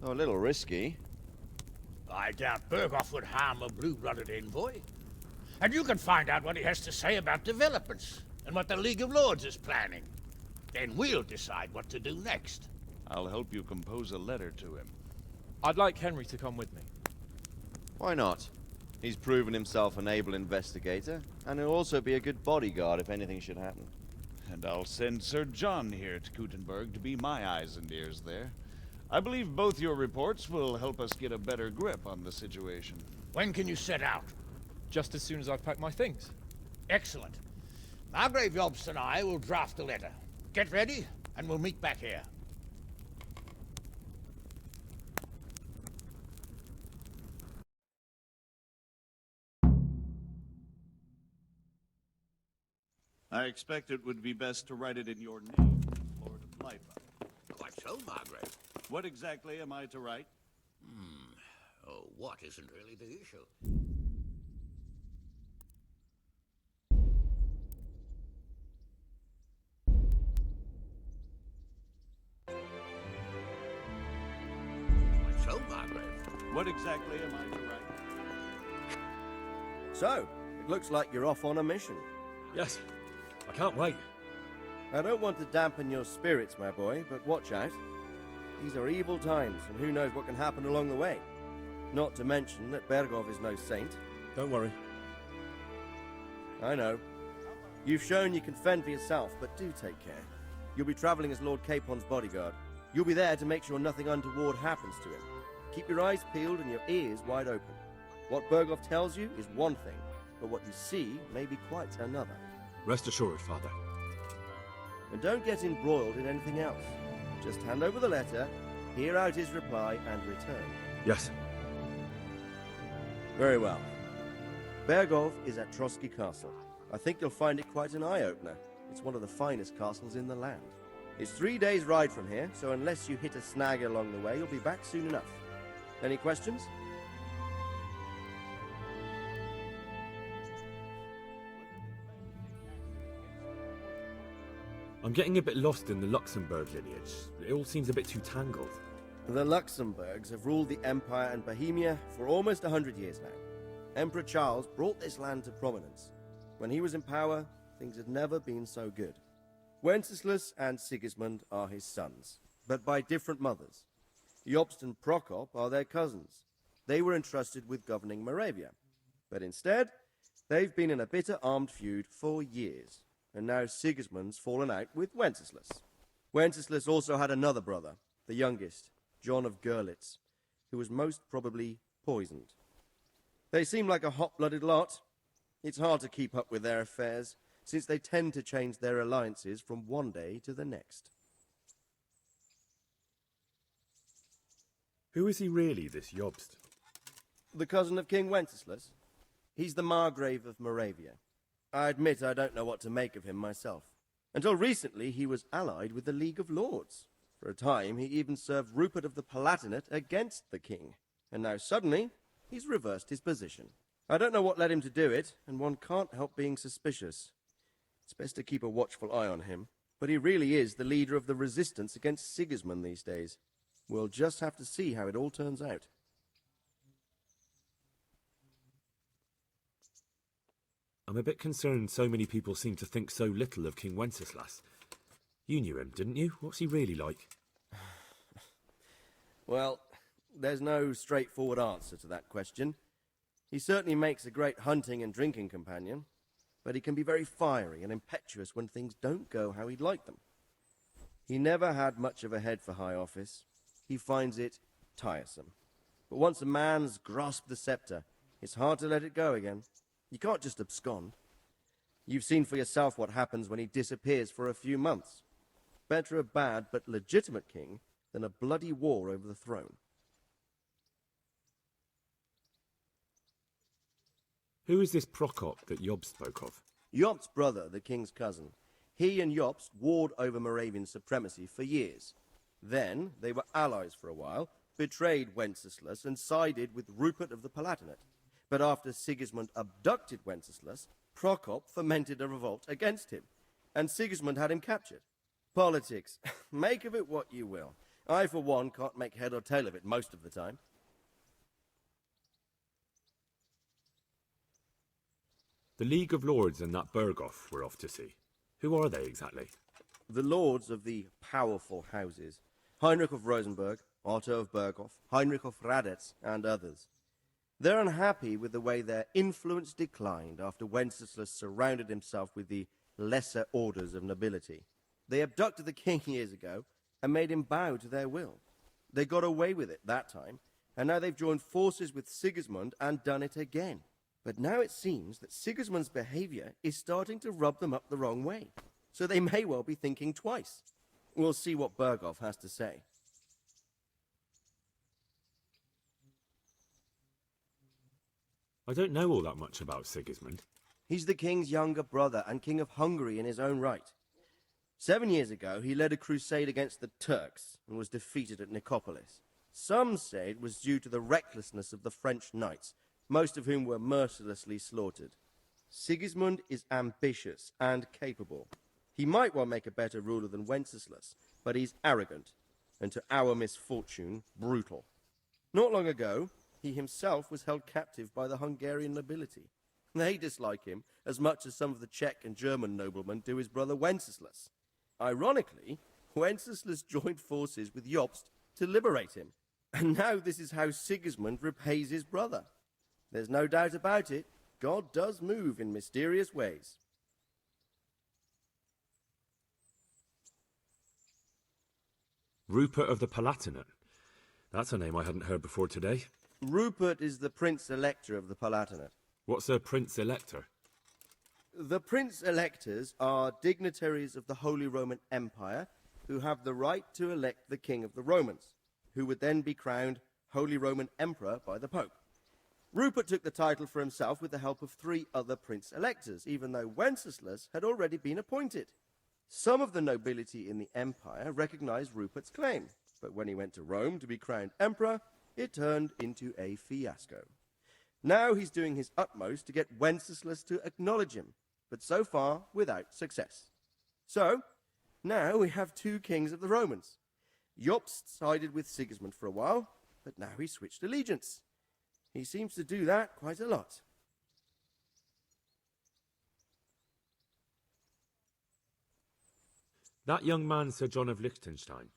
Though a little risky. I doubt Berghof would harm a blue-blooded envoy. And you can find out what he has to say about developments and what the League of Lords is planning. Then we'll decide what to do next. I'll help you compose a letter to him. I'd like Henry to come with me. Why not? He's proven himself an able investigator, and he'll also be a good bodyguard if anything should happen. And I'll send Sir John here to Kuttenberg to be my eyes and ears there. I believe both your reports will help us get a better grip on the situation. When can you set out? Just as soon as I've packed my things. Excellent. Margrave Jobst and I will draft the letter. Get ready, and we'll meet back here. I expect it would be best to write it in your name, Lord of Lipa. Quite so, Margrave. What exactly am I to write? Oh, what isn't really the issue? Quite so, Margrave. What exactly am I to write? So, it looks like you're off on a mission. Yes, I can't wait. I don't want to dampen your spirits, my boy, but watch out. These are evil times, and who knows what can happen along the way. Not to mention that Bergov is no saint. Don't worry. I know. You've shown you can fend for yourself, but do take care. You'll be traveling as Lord Capon's bodyguard. You'll be there to make sure nothing untoward happens to him. Keep your eyes peeled and your ears wide open. What Bergov tells you is one thing, but what you see may be quite another. Rest assured, Father. And don't get embroiled in anything else. Just hand over the letter, hear out his reply, and return. Yes. Very well. Bergov is at Trotsky Castle. I think you'll find it quite an eye-opener. It's one of the finest castles in the land. It's 3 days' ride from here, so unless you hit a snag along the way, you'll be back soon enough. Any questions? I'm getting a bit lost in the Luxembourg lineage. It all seems a bit too tangled. The Luxembourgs have ruled the Empire and Bohemia for almost 100 years now. Emperor Charles brought this land to prominence. When he was in power, things had never been so good. Wenceslas and Sigismund are his sons, but by different mothers. Jobst and Prokop are their cousins. They were entrusted with governing Moravia. But instead, they've been in a bitter armed feud for years. And now Sigismund's fallen out with Wenceslas. Wenceslas also had another brother, the youngest, John of Görlitz, who was most probably poisoned. They seem like a hot-blooded lot. It's hard to keep up with their affairs, since they tend to change their alliances from one day to the next. Who is he really, this Jobst? The cousin of King Wenceslas. He's the Margrave of Moravia. I admit I don't know what to make of him myself. Until recently, he was allied with the League of Lords. For a time, he even served Rupert of the Palatinate against the king. And now suddenly, he's reversed his position. I don't know what led him to do it, and one can't help being suspicious. It's best to keep a watchful eye on him. But he really is the leader of the resistance against Sigismund these days. We'll just have to see how it all turns out. I'm a bit concerned so many people seem to think so little of King Wenceslas. You knew him, didn't you? What's he really like? Well, there's no straightforward answer to that question. He certainly makes a great hunting and drinking companion, but he can be very fiery and impetuous when things don't go how he'd like them. He never had much of a head for high office. He finds it tiresome. But once a man's grasped the scepter, it's hard to let it go again. You can't just abscond. You've seen for yourself what happens when he disappears for a few months. Better a bad but legitimate king than a bloody war over the throne. Who is this Prokop that Jobst spoke of? Jobst's brother, the king's cousin. He and Jobst warred over Moravian supremacy for years. Then they were allies for a while, betrayed Wenceslas and sided with Rupert of the Palatinate. But after Sigismund abducted Wenceslas, Prokop fomented a revolt against him, and Sigismund had him captured. Politics. Make of it what you will. I, for one, can't make head or tail of it most of the time. The League of Lords and that Berghoff we're off to see. Who are they exactly? The lords of the powerful houses. Heinrich of Rosenberg, Otto of Berghoff, Heinrich of Radetz, and others. They're unhappy with the way their influence declined after Wenceslas surrounded himself with the lesser orders of nobility. They abducted the king years ago and made him bow to their will. They got away with it that time, and now they've joined forces with Sigismund and done it again. But now it seems that Sigismund's behavior is starting to rub them up the wrong way, so they may well be thinking twice. We'll see what Berghoff has to say. I don't know all that much about Sigismund. He's the king's younger brother and king of Hungary in his own right. 7 years ago, he led a crusade against the Turks and was defeated at Nicopolis. Some say it was due to the recklessness of the French knights, most of whom were mercilessly slaughtered. Sigismund is ambitious and capable. He might well make a better ruler than Wenceslas, but he's arrogant, and to our misfortune, brutal. Not long ago, he himself was held captive by the Hungarian nobility. They dislike him as much as some of the Czech and German noblemen do his brother Wenceslas. Ironically, Wenceslas joined forces with Jobst to liberate him. And now this is how Sigismund repays his brother. There's no doubt about it. God does move in mysterious ways. Rupert of the Palatinate. That's a name I hadn't heard before today. Rupert is the Prince-Elector of the Palatinate. What's a Prince-Elector? The Prince-Electors are dignitaries of the Holy Roman Empire who have the right to elect the King of the Romans, who would then be crowned Holy Roman Emperor by the Pope. Rupert took the title for himself with the help of 3 other Prince-Electors, even though Wenceslas had already been appointed. Some of the nobility in the empire recognized Rupert's claim, but when he went to Rome to be crowned emperor, it turned into a fiasco. Now he's doing his utmost to get Wenceslas to acknowledge him, but so far without success. So, now we have 2 kings of the Romans. Jobst sided with Sigismund for a while, but now he's switched allegiance. He seems to do that quite a lot. That young man, Sir John of Liechtenstein.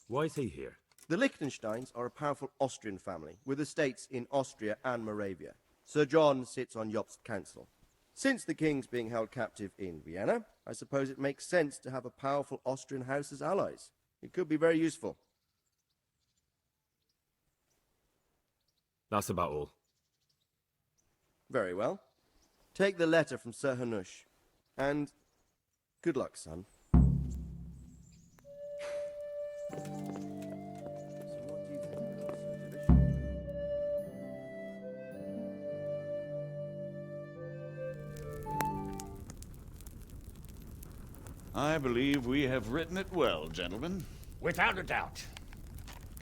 Why is he here? The Liechtensteins are a powerful Austrian family with estates in Austria and Moravia. Sir John sits on Jobst's council. Since the king's being held captive in Vienna, I suppose it makes sense to have a powerful Austrian house as allies. It could be very useful. That's about all. Very well. Take the letter from Sir Hanush. And good luck, son. I believe we have written it well, gentlemen. Without a doubt.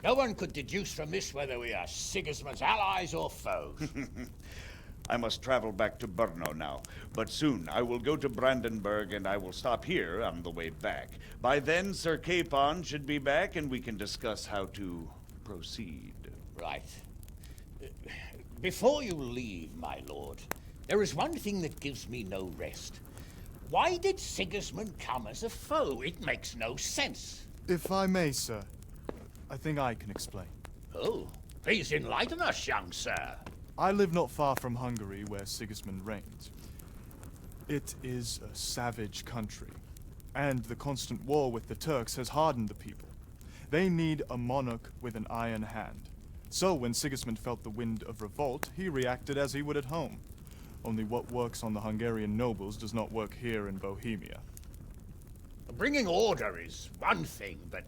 No one could deduce from this whether we are Sigismund's allies or foes. I must travel back to Brno now, but soon I will go to Brandenburg and I will stop here on the way back. By then, Sir Capon should be back and we can discuss how to proceed. Right. Before you leave, my lord, there is one thing that gives me no rest. Why did Sigismund come as a foe? It makes no sense. If I may, sir, I think I can explain. Oh, please enlighten us, young sir. I live not far from Hungary, where Sigismund reigns. It is a savage country, and the constant war with the Turks has hardened the people. They need a monarch with an iron hand. So when Sigismund felt the wind of revolt, he reacted as he would at home. Only what works on the Hungarian nobles does not work here in Bohemia. Bringing order is one thing, but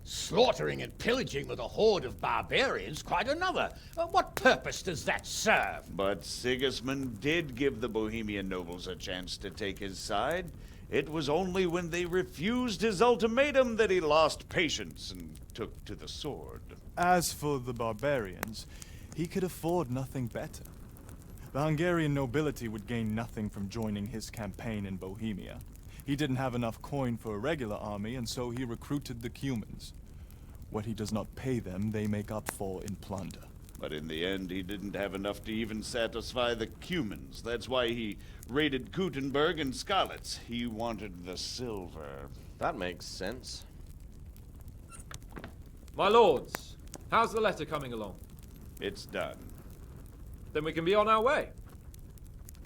slaughtering and pillaging with a horde of barbarians quite another. What purpose does that serve? But Sigismund did give the Bohemian nobles a chance to take his side. It was only when they refused his ultimatum that he lost patience and took to the sword. As for the barbarians, he could afford nothing better. The Hungarian nobility would gain nothing from joining his campaign in Bohemia. He didn't have enough coin for a regular army, and so he recruited the Cumans. What he does not pay them, they make up for in plunder. But in the end, he didn't have enough to even satisfy the Cumans. That's why he raided Kuttenberg and Skalitz. He wanted the silver. That makes sense. My lords, how's the letter coming along? It's done. Then we can be on our way.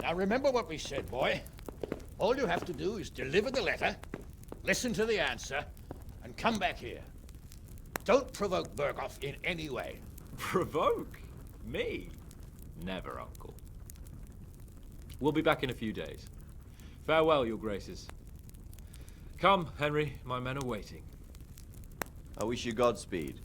Now remember what we said, boy. All you have to do is deliver the letter, listen to the answer, and come back here. Don't provoke Berghoff in any way. Provoke? Me? Never, Uncle. We'll be back in a few days. Farewell, your graces. Come, Henry, my men are waiting. I wish you Godspeed.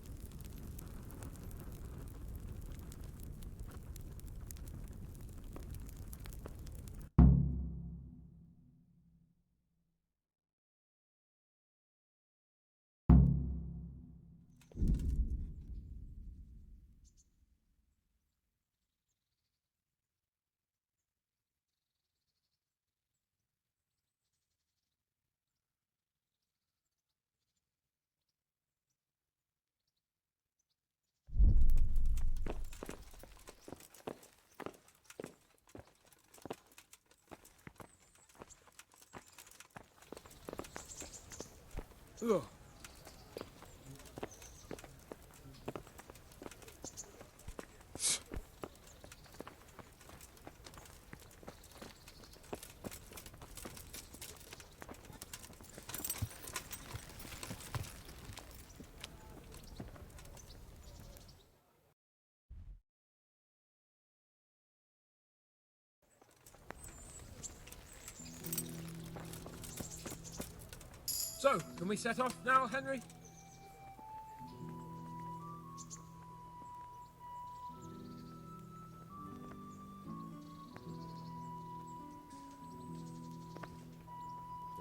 So, can we set off now, Henry?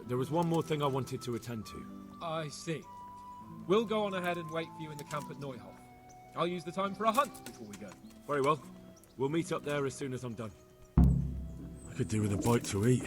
There was one more thing I wanted to attend to. I see. We'll go on ahead and wait for you in the camp at Neuhof. I'll use the time for a hunt before we go. Very well. We'll meet up there as soon as I'm done. I could do with a bite to eat.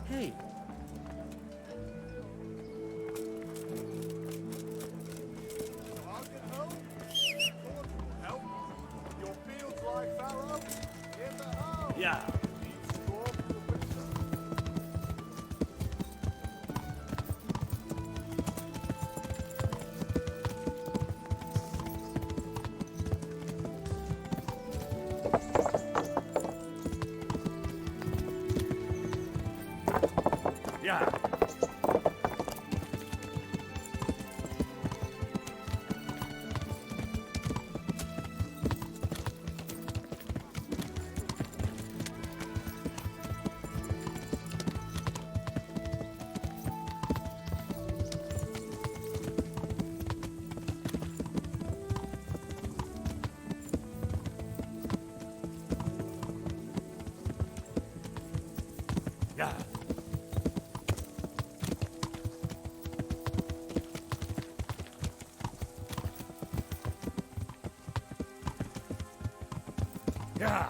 Hey. Yeah. Yeah. Yeah. Yeah.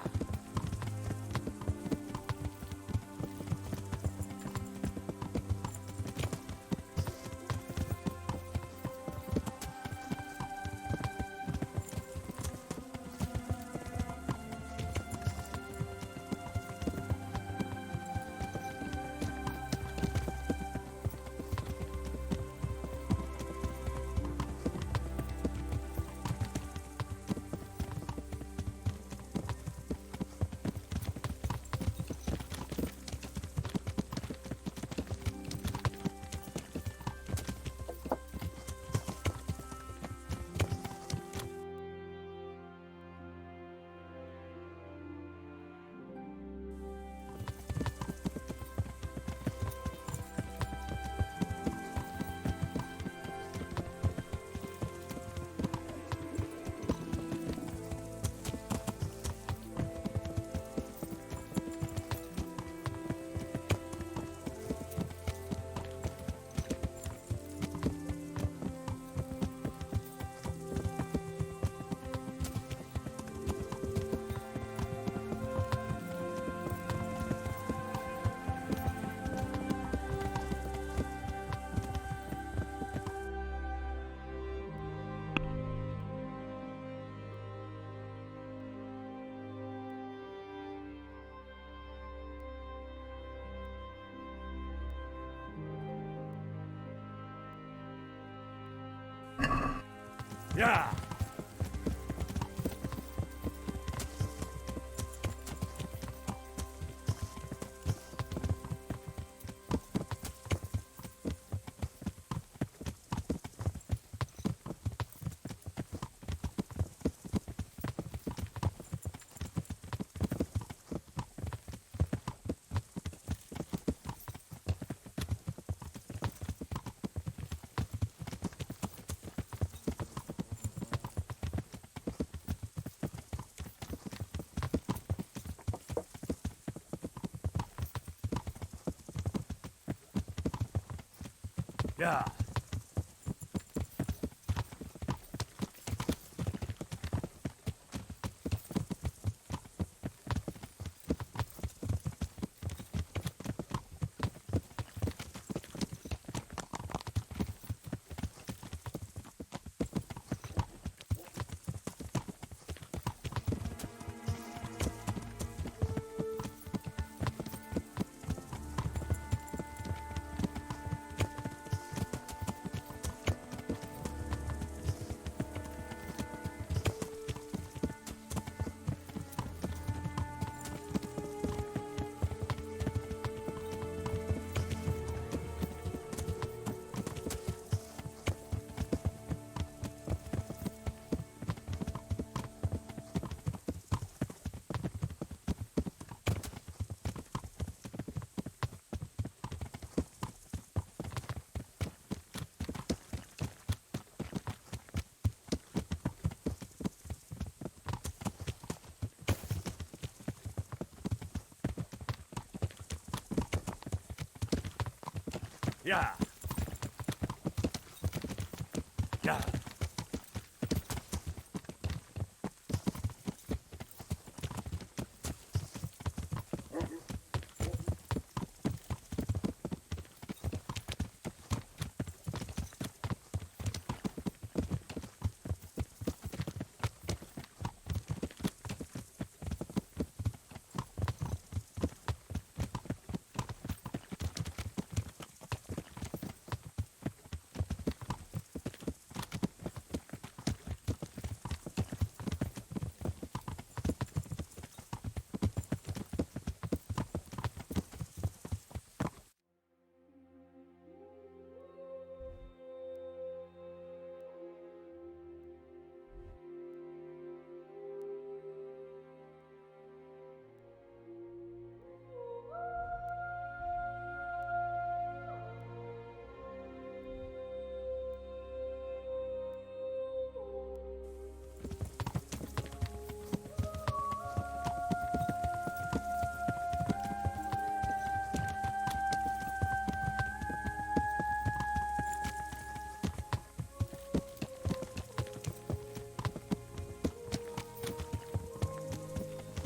Yeah. Yeah. Yeah. Yeah.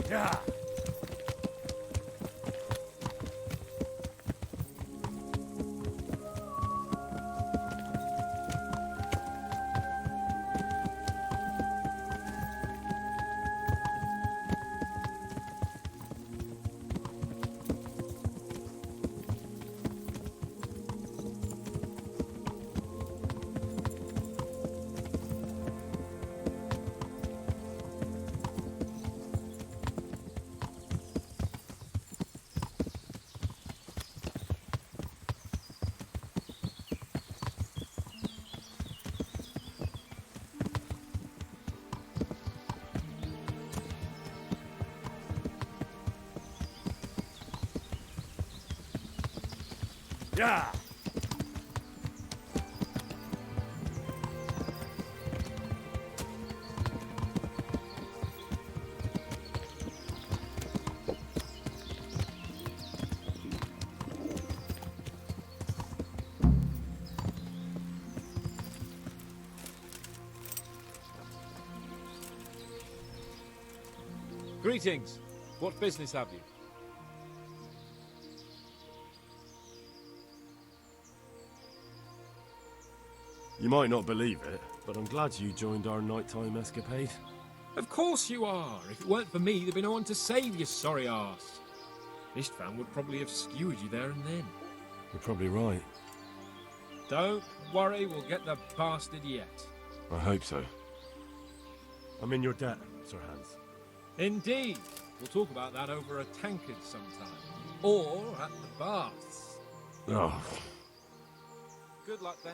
Yeah. Yeah. Greetings. What business have you? You might not believe it, but I'm glad you joined our nighttime escapade. Of course you are. If it weren't for me, there'd be no one to save you, sorry arse. Istvan would probably have skewered you there and then. You're probably right. Don't worry, we'll get the bastard yet. I hope so. I'm in your debt, Sir Hans. Indeed. We'll talk about that over a tankard sometime. Or at the baths. Oh. Good luck then.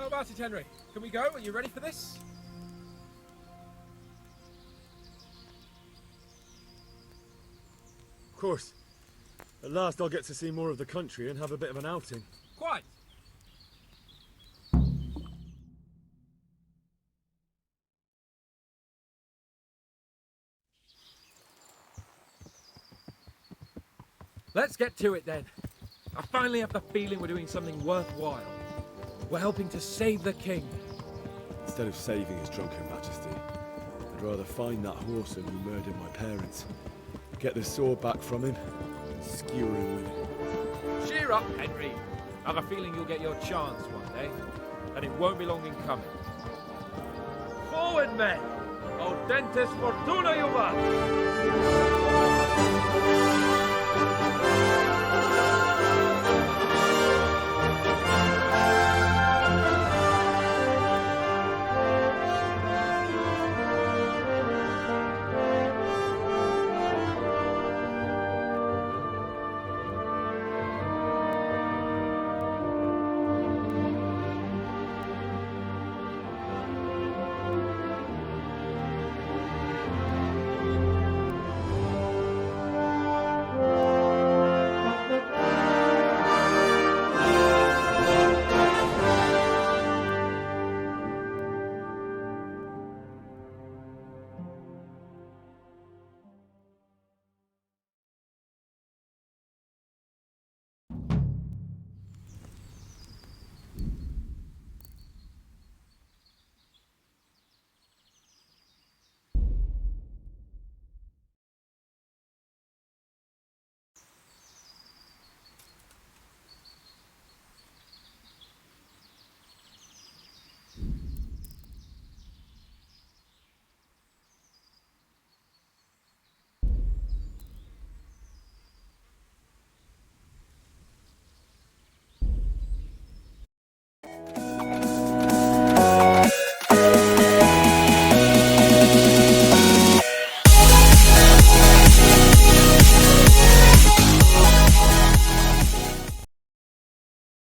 about it, Henry? Can we go? Are you ready for this? Of course. At last I'll get to see more of the country and have a bit of an outing. Quite. Let's get to it then. I finally have the feeling we're doing something worthwhile. We're helping to save the king. Instead of saving his drunken majesty, I'd rather find that whoreson who murdered my parents, get the sword back from him, and skewer him with it. Cheer up, Henry. I have a feeling you'll get your chance one day, and it won't be long in coming. Forward, men! Audentes fortuna juvat!